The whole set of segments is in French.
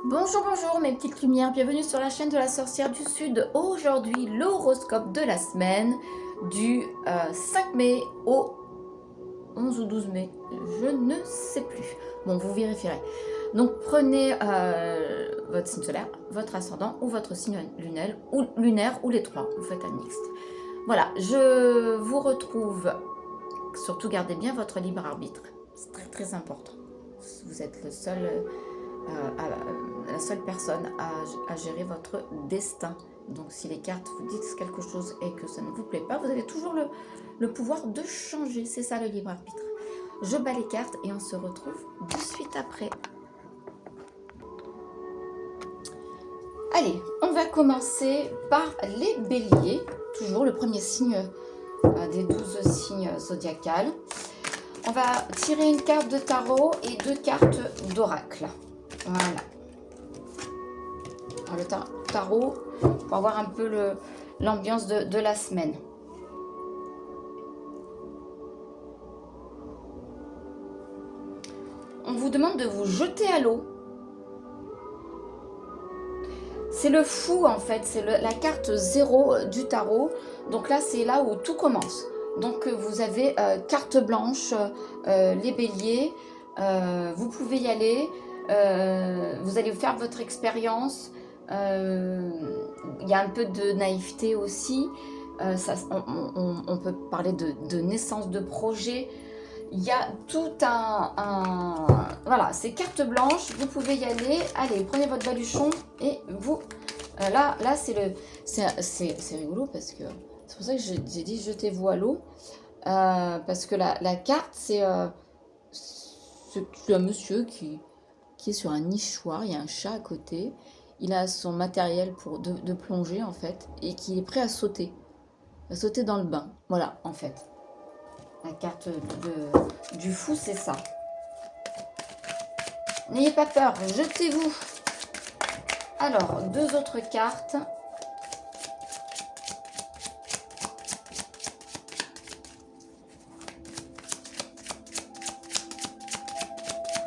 Bonjour, bonjour mes petites lumières, bienvenue sur la chaîne de la sorcière du Sud. Aujourd'hui, l'horoscope de la semaine du 5 mai au 11 ou 12 mai, je ne sais plus. Bon, vous vérifierez. Donc prenez votre signe solaire, votre ascendant ou votre signe lunaire ou les trois, vous faites un mixte. Voilà, je vous retrouve, surtout gardez bien votre libre arbitre, c'est très très important. Vous êtes le seul... la seule personne à gérer votre destin. Donc si les cartes vous disent quelque chose et que ça ne vous plaît pas, vous avez toujours le pouvoir de changer. C'est ça le libre arbitre. Je bats les cartes et on se retrouve de suite après. Allez, on va commencer par les béliers. Toujours le premier signe des 12 signes zodiacales. On va tirer une carte de tarot et 2 cartes d'oracle. Voilà. Le tarot pour avoir un peu l'ambiance de la semaine. On vous demande de vous jeter à l'eau. C'est le fou en fait, c'est la carte 0 du tarot. Donc là, c'est là où tout commence. Donc vous avez carte blanche, les béliers, vous pouvez y aller, vous allez faire votre expérience. Il y a un peu de naïveté aussi. On peut parler de naissance de projet. Il y a tout voilà, c'est carte blanche, vous pouvez y aller. Allez, prenez votre baluchon et vous... là c'est rigolo parce que... C'est pour ça que j'ai dit jetez-vous à l'eau. Parce que la carte, c'est un monsieur qui est sur un nichoir. Il y a un chat à côté. Il a son matériel de plongée, en fait. Et qui est prêt à sauter. À sauter dans le bain. Voilà, en fait. La carte du fou, c'est ça. N'ayez pas peur, jetez-vous. Alors, 2 autres cartes.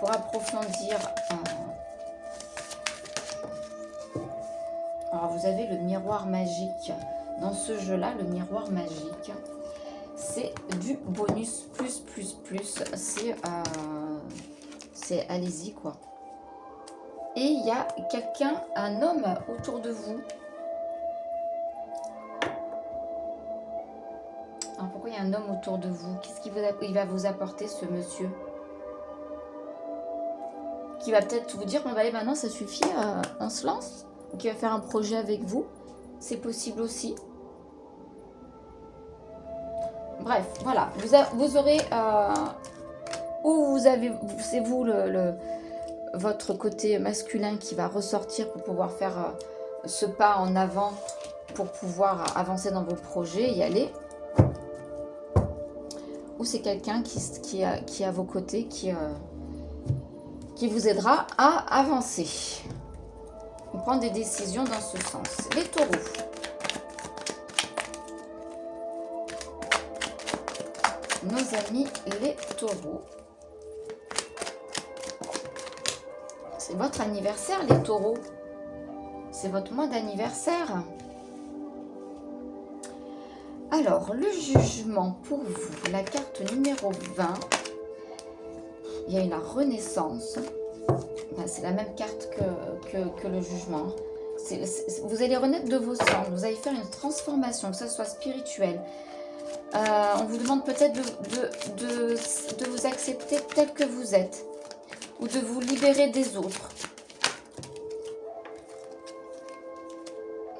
Pour approfondir. Alors, vous avez le miroir magique. Dans ce jeu-là, le miroir magique, c'est du bonus plus. C'est allez-y, quoi. Et il y a quelqu'un, un homme autour de vous. Alors pourquoi il y a un homme autour de vous? Qu'est-ce qu'il va vous apporter, ce monsieur? Qui va peut-être vous dire, bon bah allez, maintenant ça suffit, on se lance. Ou qui va faire un projet avec vous. C'est possible aussi. Bref, voilà. Vous aurez... ou vous avez... C'est vous votre côté masculin qui va ressortir pour pouvoir faire ce pas en avant pour pouvoir avancer dans vos projets, y aller. Ou c'est quelqu'un qui est à vos côtés, qui vous aidera à avancer. On prend des décisions dans ce sens. Les taureaux. Nos amis les taureaux. C'est votre anniversaire, les taureaux. C'est votre mois d'anniversaire. Alors, le jugement pour vous, la carte numéro 20. Il y a eu la renaissance. Ben, c'est la même carte que le jugement. Vous allez renaître de vos cendres. Vous allez faire une transformation, que ce soit spirituelle. On vous demande peut-être de vous accepter tel que vous êtes. Ou de vous libérer des autres.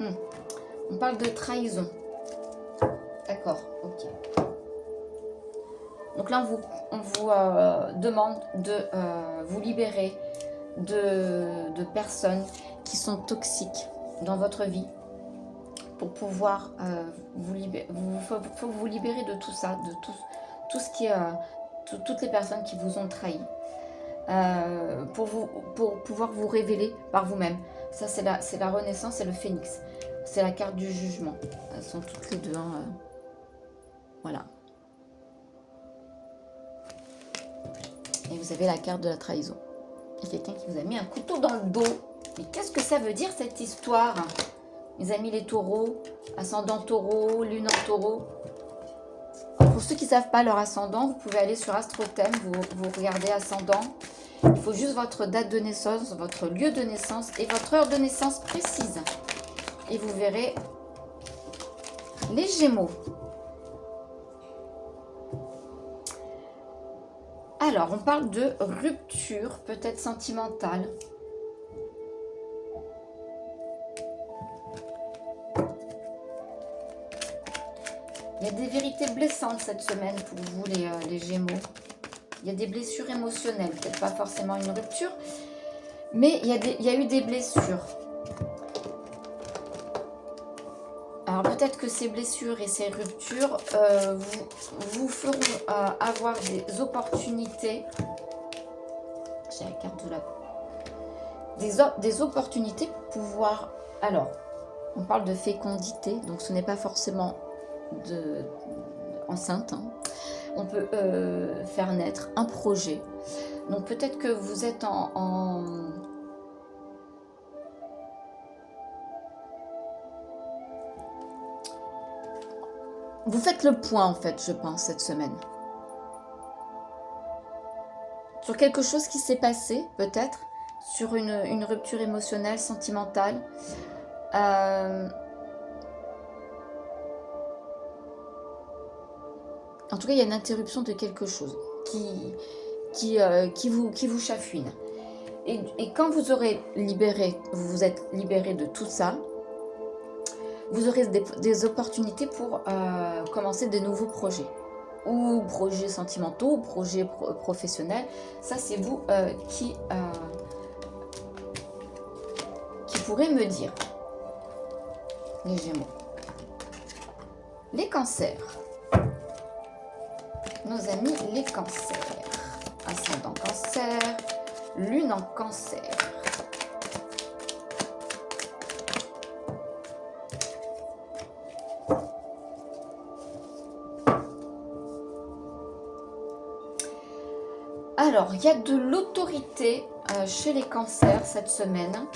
On parle de trahison. D'accord, ok. Donc là, on vous demande de vous libérer de personnes qui sont toxiques dans votre vie. Pour pouvoir vous libérer de tout ça, de tout ce qui est... toutes les personnes qui vous ont trahi. Pour pouvoir vous révéler par vous-même. Ça, c'est la renaissance et le phénix. C'est la carte du jugement. Elles sont toutes les deux. Voilà. Et vous avez la carte de la trahison. Il y a quelqu'un qui vous a mis un couteau dans le dos. Mais qu'est-ce que ça veut dire cette histoire? Mes amis les taureaux, ascendant taureau, lune en taureau. Pour ceux qui ne savent pas leur ascendant, vous pouvez aller sur AstroThème, vous regardez ascendant. Il faut juste votre date de naissance, votre lieu de naissance et votre heure de naissance précise. Et vous verrez les Gémeaux. Alors, on parle de rupture, peut-être sentimentale. Il y a des vérités blessantes cette semaine pour vous, les Gémeaux. Il y a des blessures émotionnelles, peut-être pas forcément une rupture, mais il y a eu des blessures. Alors peut-être que ces blessures et ces ruptures vous feront avoir des opportunités. J'ai la carte de la... Des opportunités pour pouvoir... Alors, on parle de fécondité, donc ce n'est pas forcément enceinte. Hein. On peut faire naître un projet. Donc peut-être que vous êtes Vous faites le point, en fait, je pense, cette semaine. Sur quelque chose qui s'est passé, peut-être. Sur une rupture émotionnelle, sentimentale. En tout cas, il y a une interruption de quelque chose qui vous chafouine. Et quand vous aurez vous vous êtes libéré de tout ça, vous aurez des opportunités pour commencer de nouveaux projets. Ou projets sentimentaux, ou projets professionnels. Ça, c'est vous qui pourrez me dire. Les Gémeaux. Les Cancers. Nos amis les Cancers. Ascendant Cancer, lune en Cancer. Alors, il y a de l'autorité chez les Cancers cette semaine.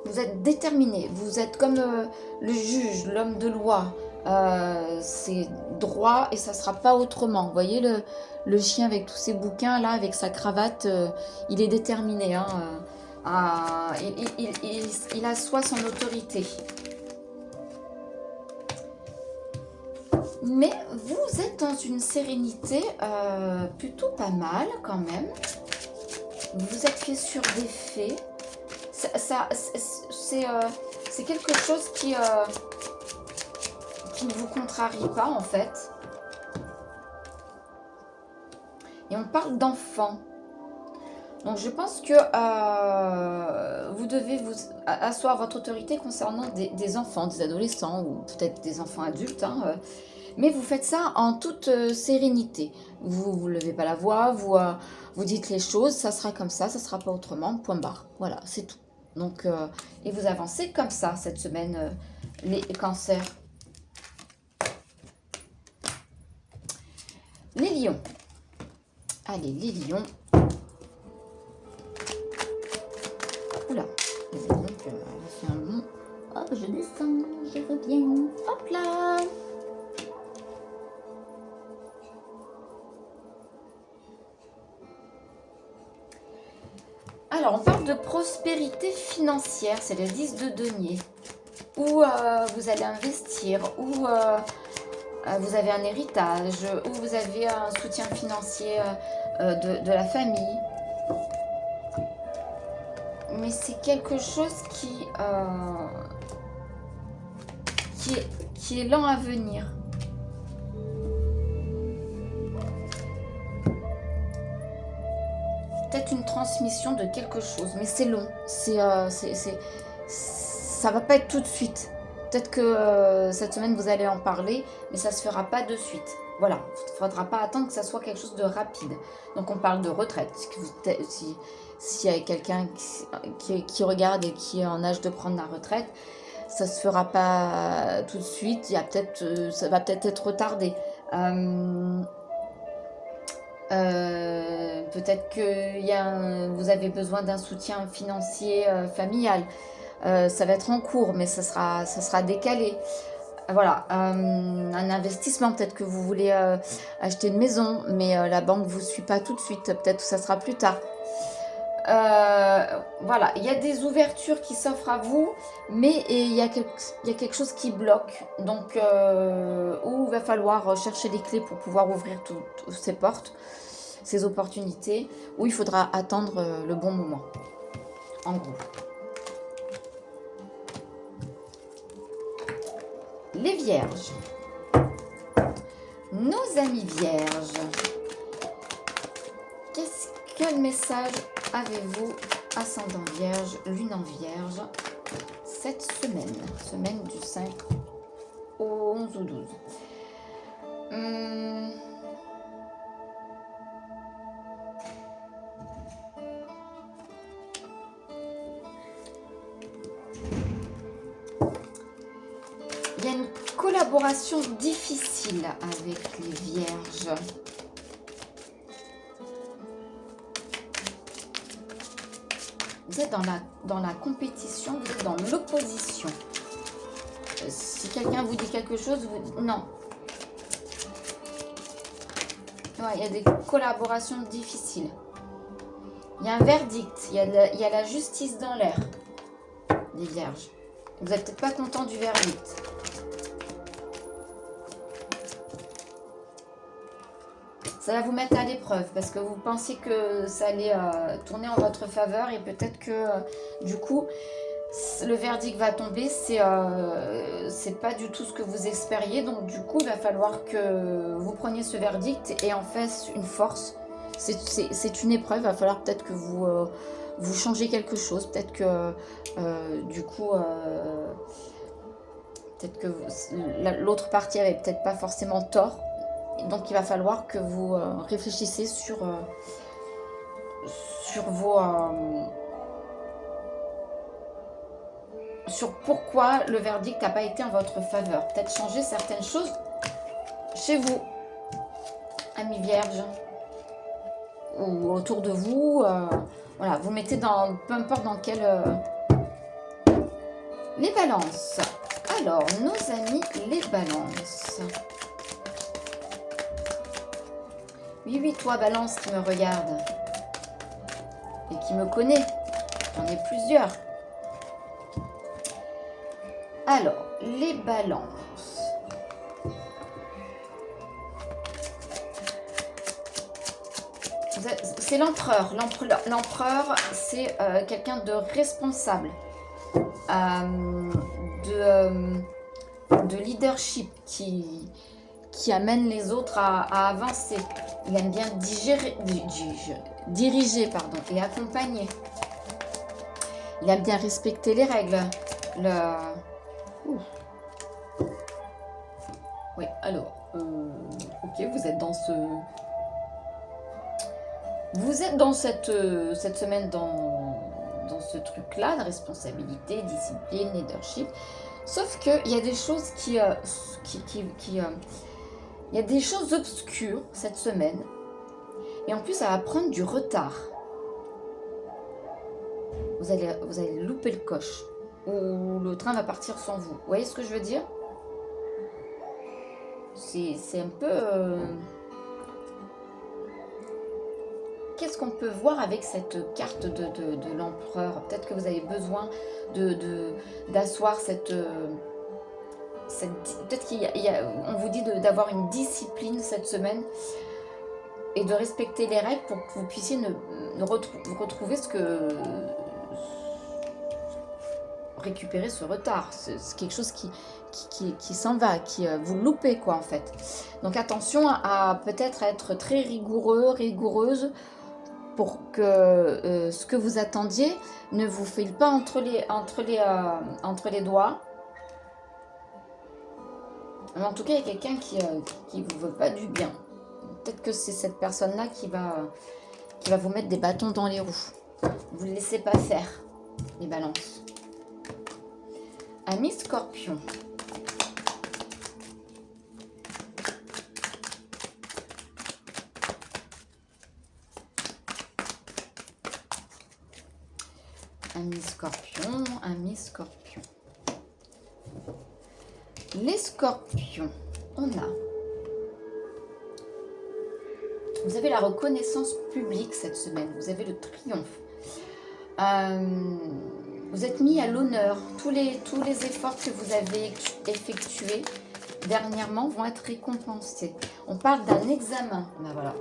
Vous êtes déterminé, vous êtes comme le juge, l'homme de loi. C'est droit et ça ne sera pas autrement. Vous voyez le chien avec tous ses bouquins, là, avec sa cravate, il est déterminé. Hein, il assoit son autorité. Mais vous êtes dans une sérénité plutôt pas mal quand même. Vous appuyez sur des faits. C'est quelque chose qui ne vous contrarie pas en fait. Et on parle d'enfants. Donc je pense que vous devez vous asseoir votre autorité concernant des enfants, des adolescents ou peut-être des enfants adultes. Hein, mais vous faites ça en toute sérénité. Vous ne levez pas la voix, vous dites les choses, ça sera comme ça sera pas autrement, point barre. Voilà, c'est tout. Donc, et vous avancez comme ça cette semaine, les Cancers. Les Lions. Allez, les Lions. Oula, les Lions, je fais un bond. Hop, je descends, je reviens. Hop là. Alors, on parle de prospérité financière, c'est le 10 de denier, où vous allez investir, où vous avez un héritage, où vous avez un soutien financier de la famille. Mais c'est quelque chose qui est lent à venir. Peut-être une transmission de quelque chose, mais c'est long. Ça va pas être tout de suite. Peut-être que cette semaine vous allez en parler, mais ça se fera pas de suite. Voilà, il ne faudra pas attendre que ça soit quelque chose de rapide. Donc on parle de retraite. S'il y a quelqu'un qui regarde et qui est en âge de prendre la retraite, ça se fera pas tout de suite. Ça va peut-être être retardé. Peut-être que vous avez besoin d'un soutien financier familial. Ça va être en cours, mais ça sera décalé. Voilà, un investissement, peut-être que vous voulez acheter une maison, mais la banque ne vous suit pas tout de suite, peut-être que ça sera plus tard. Voilà, il y a des ouvertures qui s'offrent à vous, mais il y a quelque chose qui bloque, donc où il va falloir chercher les clés pour pouvoir ouvrir toutes ces portes, ces opportunités, où il faudra attendre le bon moment, en gros. Les vierges. Nos amis vierges. Quel message avez-vous, ascendant vierge, lune en vierge, cette semaine du 5 au 11 ou 12? Il y a une collaboration difficile avec les vierges. Vous êtes dans la compétition, vous êtes dans l'opposition. Si quelqu'un vous dit quelque chose, vous dites non. Ouais, il y a des collaborations difficiles. Il y a un verdict, il y a la justice dans l'air, les vierges. Vous n'êtes peut-être pas content du verdict. Ça va vous mettre à l'épreuve parce que vous pensiez que ça allait tourner en votre faveur et peut-être que du coup le verdict va tomber, c'est pas du tout ce que vous espériez, donc du coup il va falloir que vous preniez ce verdict et en fait une force. C'est une épreuve, il va falloir peut-être que vous changez quelque chose, peut-être que du coup peut-être que l'autre partie avait peut-être pas forcément tort. Donc il va falloir que vous réfléchissiez sur pourquoi le verdict n'a pas été en votre faveur. Peut-être changer certaines choses chez vous, amis vierges, ou autour de vous. Voilà, vous mettez dans, peu importe dans quel... Les balances. Alors, nos amis les balances. Oui, toi, balance qui me regarde et qui me connaît. J'en ai plusieurs. Alors, les balances. C'est l'empereur. L'empereur, c'est quelqu'un de responsable, de leadership qui amène les autres à avancer. Il aime bien diriger et accompagner. Il aime bien respecter les règles. Oui, alors, ok, vous êtes dans cette semaine dans ce truc-là, de responsabilité, discipline, leadership. Sauf qu'il y a des choses il y a des choses obscures cette semaine. Et en plus, ça va prendre du retard. Vous allez louper le coche. Ou le train va partir sans vous. Vous voyez ce que je veux dire? C'est un peu... Qu'est-ce qu'on peut voir avec cette carte de l'empereur? Peut-être que vous avez besoin d'asseoir cette peut-être on vous dit d'avoir une discipline cette semaine et de respecter les règles pour que vous puissiez retrouver récupérer ce retard. C'est quelque chose qui s'en va, vous loupez quoi en fait. Donc attention à peut-être être très rigoureuse pour que ce que vous attendiez ne vous file pas entre les doigts. Mais en tout cas, il y a quelqu'un qui vous veut pas du bien. Peut-être que c'est cette personne-là qui va vous mettre des bâtons dans les roues. Vous ne le laissez pas faire, les balances. Amis Scorpion. Amis scorpions, amis scorpions. Les scorpions, on a... Vous avez la reconnaissance publique cette semaine, vous avez le triomphe. Vous êtes mis à l'honneur. Tous les efforts que vous avez effectués dernièrement vont être récompensés. On parle d'un examen. Ben voilà.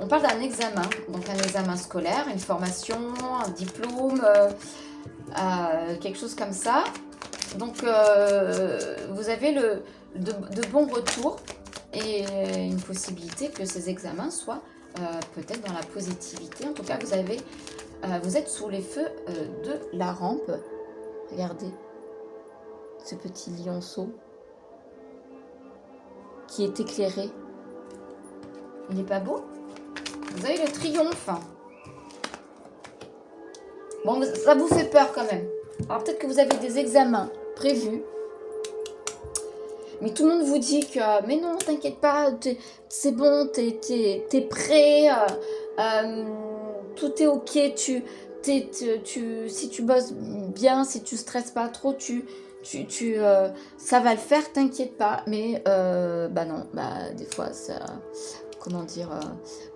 On parle d'un examen, donc un examen scolaire, une formation, un diplôme, quelque chose comme ça. Donc vous avez de bons retours et une possibilité que ces examens soient peut-être dans la positivité. En tout cas, vous êtes sous les feux de la rampe. Regardez ce petit lionceau qui est éclairé. Il n'est pas beau? Vous avez le triomphe. Bon, ça vous fait peur quand même. Alors peut-être que vous avez des examens prévus. Mais tout le monde vous dit que, mais non, t'inquiète pas, c'est bon, t'es prêt, tout est ok, si tu bosses bien, si tu stresses pas trop, ça va le faire, t'inquiète pas. Mais bah non, bah des fois ça, comment dire,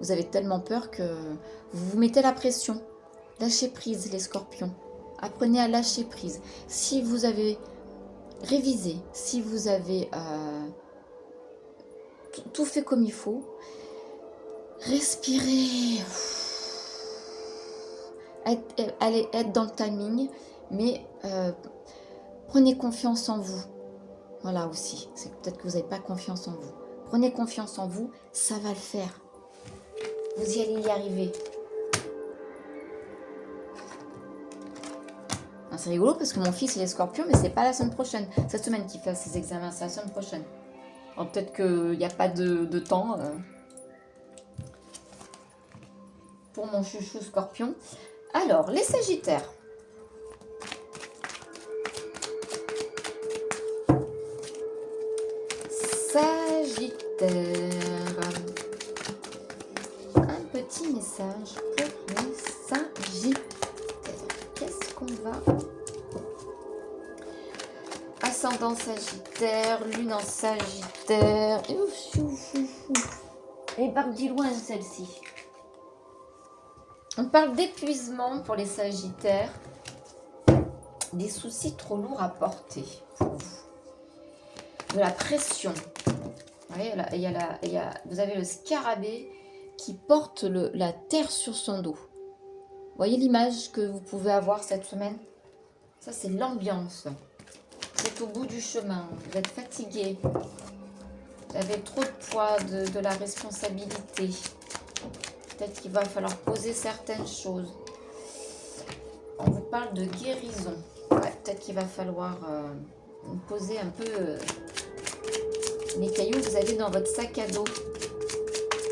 vous avez tellement peur que vous vous mettez la pression. Lâchez prise les scorpions. Apprenez à lâcher prise. Si vous avez révisé, si vous avez tout fait comme il faut, respirez. Allez être dans le timing, mais prenez confiance en vous. Voilà aussi, c'est peut-être que vous n'avez pas confiance en vous. Prenez confiance en vous, ça va le faire. Vous y allez y arriver. C'est rigolo parce que mon fils il est scorpion, mais c'est pas la semaine prochaine. Cette semaine qu'il fait ses examens, c'est la semaine prochaine. Alors peut-être qu'il n'y a pas de temps pour mon chouchou scorpion. Alors, les sagittaires. Sagittaire. Un petit message pour les sagittaires. Qu'est-ce qu'on va... Ascendant sagittaire, lune en sagittaire. Et parti loin celle-ci. On parle d'épuisement pour les sagittaires. Des soucis trop lourds à porter pour vous. De la pression. Vous voyez, vous avez le scarabée qui porte la terre sur son dos. Vous voyez l'image que vous pouvez avoir cette semaine? Ça, c'est l'ambiance. Vous êtes au bout du chemin. Vous êtes fatigué. Vous avez trop de poids, de la responsabilité. Peut-être qu'il va falloir poser certaines choses. On vous parle de guérison. Ouais, peut-être qu'il va falloir poser un peu les cailloux que vous avez dans votre sac à dos.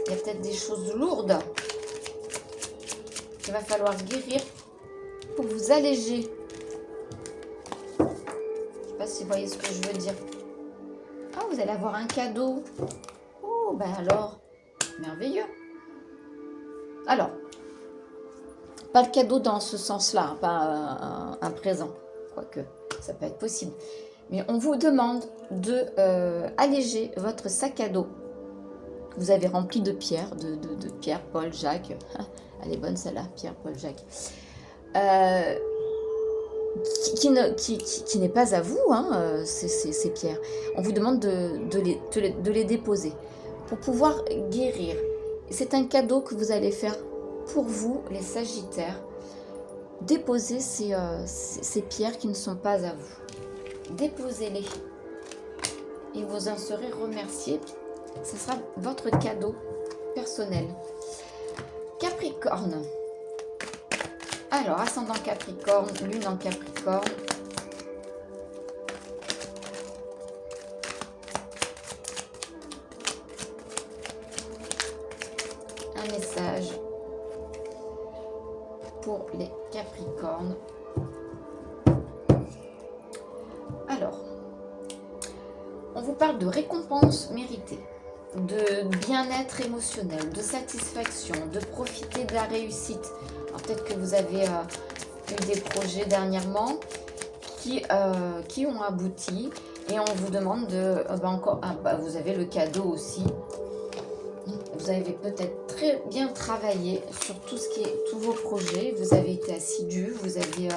Il y a peut-être des choses lourdes qu'il va falloir guérir pour vous alléger. Je ne sais pas si vous voyez ce que je veux dire. Ah, vous allez avoir un cadeau. Oh, ben alors, merveilleux. Alors, pas le cadeau dans ce sens-là, pas un présent, quoique ça peut être possible. Mais on vous demande de alléger votre sac à dos que vous avez rempli de pierres, de Pierre, Paul, Jacques. Elle est bonne celle-là, Pierre, Paul, Jacques. Qui n'est pas à vous, hein, ces pierres. On vous demande de les déposer pour pouvoir guérir. C'est un cadeau que vous allez faire pour vous, les sagittaires. Déposez ces pierres qui ne sont pas à vous. Déposez-les. Et vous en serez remerciés. Ce sera votre cadeau personnel. Capricorne. Alors, ascendant Capricorne, lune en Capricorne. Un message pour les Capricornes. Alors, on vous parle de récompense méritée. de bien-être émotionnel, de satisfaction, de profiter de la réussite. Alors peut-être que vous avez eu des projets dernièrement qui ont abouti et on vous demande de... vous avez le cadeau aussi. Vous avez peut-être très bien travaillé sur tout ce qui est tous vos projets. Vous avez été assidu, vous avez...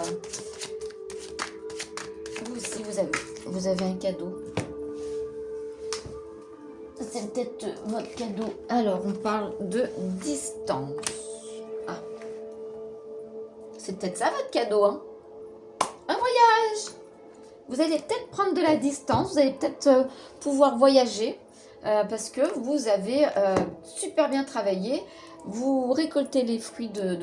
vous aussi, vous avez un cadeau. C'est peut-être votre cadeau. Alors, on parle de distance. Ah. C'est peut-être ça votre cadeau, hein? Un voyage! Vous allez peut-être prendre de la distance, vous allez peut-être pouvoir voyager parce que vous avez super bien travaillé. Vous récoltez les fruits de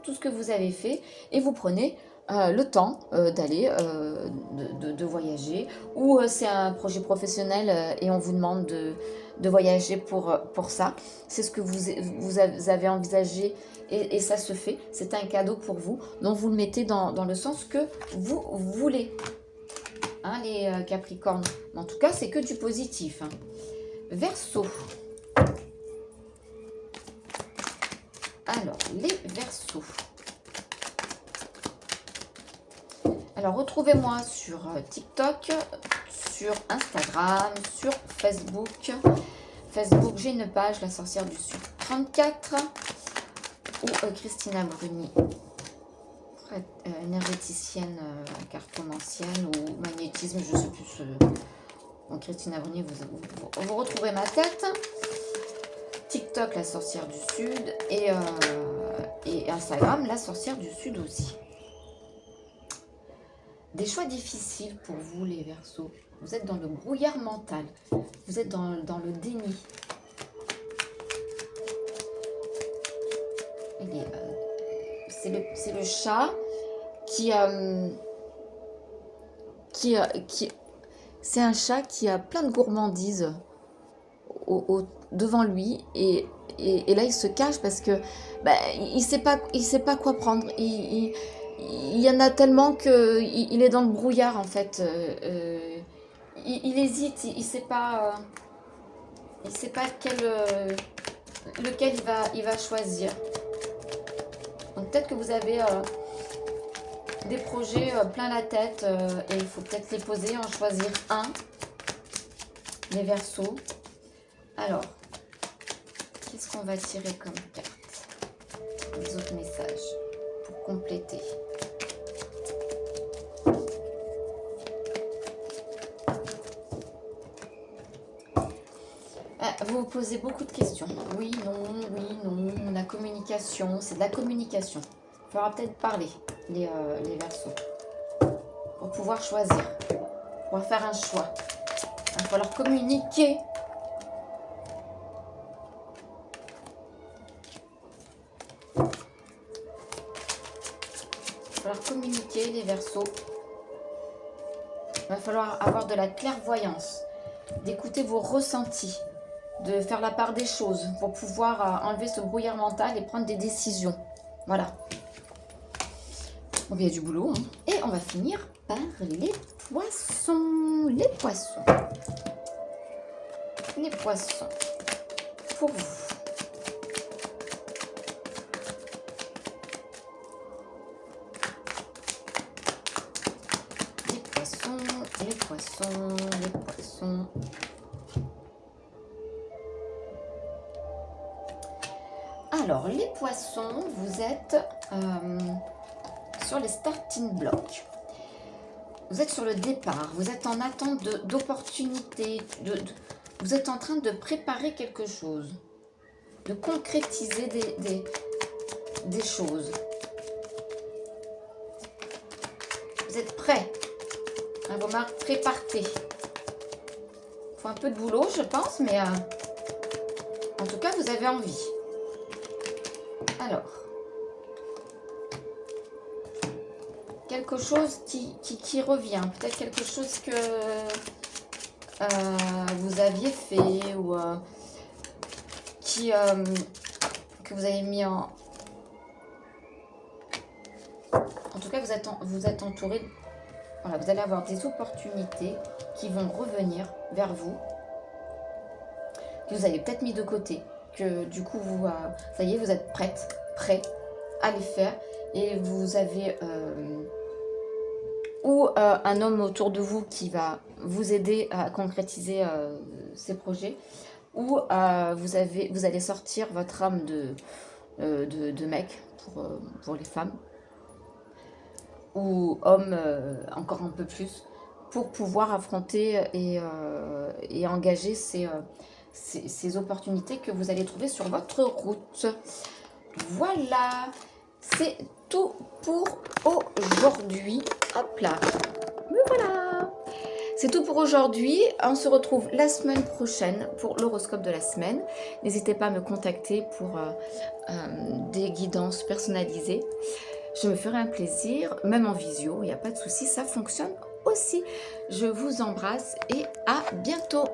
tout ce que vous avez fait et vous prenez le temps d'aller de voyager, ou c'est un projet professionnel et on vous demande de voyager pour ça. C'est ce que vous avez envisagé et ça se fait. C'est un cadeau pour vous. Donc vous le mettez dans le sens que vous voulez. Hein, les Capricornes. En tout cas, c'est que du positif. Hein. Verseau. Alors, les Verseaux. Alors, retrouvez-moi sur TikTok, sur Instagram, sur Facebook. Facebook, j'ai une page, La Sorcière du Sud 34, ou Christina Bruni, énergéticienne, cartomancienne ou magnétisme, je ne sais plus. Donc, Christina Bruni, vous retrouverez ma tête. TikTok, La Sorcière du Sud, et Instagram, La Sorcière du Sud aussi. Des choix difficiles pour vous, les Verseaux. Vous êtes dans le brouillard mental. Vous êtes dans le déni. C'est le chat c'est un chat qui a plein de gourmandises devant lui, et là il se cache parce que il sait pas quoi prendre. Il y en a tellement que il est dans le brouillard en fait. Il hésite, il sait pas lequel il va choisir. Donc peut-être que vous avez des projets plein la tête et il faut peut-être les poser, en choisir un. Les Verseaux. Alors, qu'est-ce qu'on va tirer comme carte? Les autres messages pour compléter. Vous vous posez beaucoup de questions. Oui, non. La communication, c'est de la communication. Il faudra peut-être parler, les Verseaux, pour pouvoir choisir, pour faire un choix. Il va falloir communiquer. Communiquer, les Verseaux. Il va falloir avoir de la clairvoyance, d'écouter vos ressentis, de faire la part des choses pour pouvoir enlever ce brouillard mental et prendre des décisions. Voilà. Donc il y a du boulot. Hein. Et on va finir par les Poissons. Les Poissons. Les Poissons. Pour vous. Les Poissons. Alors, les Poissons, vous êtes sur les starting blocks. Vous êtes sur le départ. Vous êtes en attente d'opportunités. Vous êtes en train de préparer quelque chose. De concrétiser des choses. Vous êtes prêts. Vos marques, prépartez. Il faut un peu de boulot, je pense, mais en tout cas, vous avez envie. Alors, quelque chose qui revient, peut-être quelque chose que vous aviez fait ou que vous avez mis en... En tout cas, vous êtes entouré. Voilà, vous allez avoir des opportunités qui vont revenir vers vous. que vous avez peut-être mis de côté, que du coup, vous, ça y est, vous êtes prêt à les faire, et vous avez un homme autour de vous qui va vous aider à concrétiser ces projets, ou vous allez sortir votre âme de mec pour les femmes, ou hommes encore un peu plus, pour pouvoir affronter et engager ces opportunités que vous allez trouver sur votre route. Voilà, c'est tout pour aujourd'hui. Hop là, me voilà. C'est tout pour aujourd'hui. On se retrouve la semaine prochaine pour l'horoscope de la semaine. N'hésitez pas à me contacter pour des guidances personnalisées. Je me ferai un plaisir, même en visio, il n'y a pas de souci, ça fonctionne aussi. Je vous embrasse et à bientôt.